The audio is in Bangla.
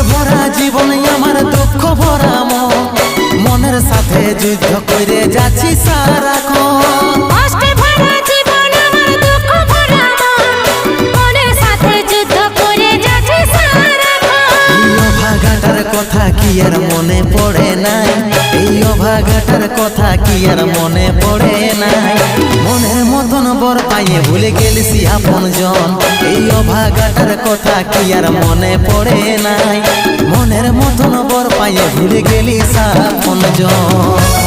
ভরা জীবন আমার দুঃখ ভরা মন, মনের সাথে যুদ্ধ করে যাচ্ছি সারাক্ষণ। কষ্টে ভরা জীবন আমার দুঃখ ভরা মন, মনের সাথে যুদ্ধ করে যাচ্ছি সারাক্ষণ। এই অভাগাটার কথা কি আর মনে পড়ে নাই, এই অভাগাটার কথা কি আর মনে পড়ে নাই। মনের মতন বর পাইয়ে ভুলে গেলিস আপন জন, এই অভাগাটার কথা কি আর মনে পড়ে নাই। মনের মতন বর পাইয়ে ভুলে গেলিস আপন জন।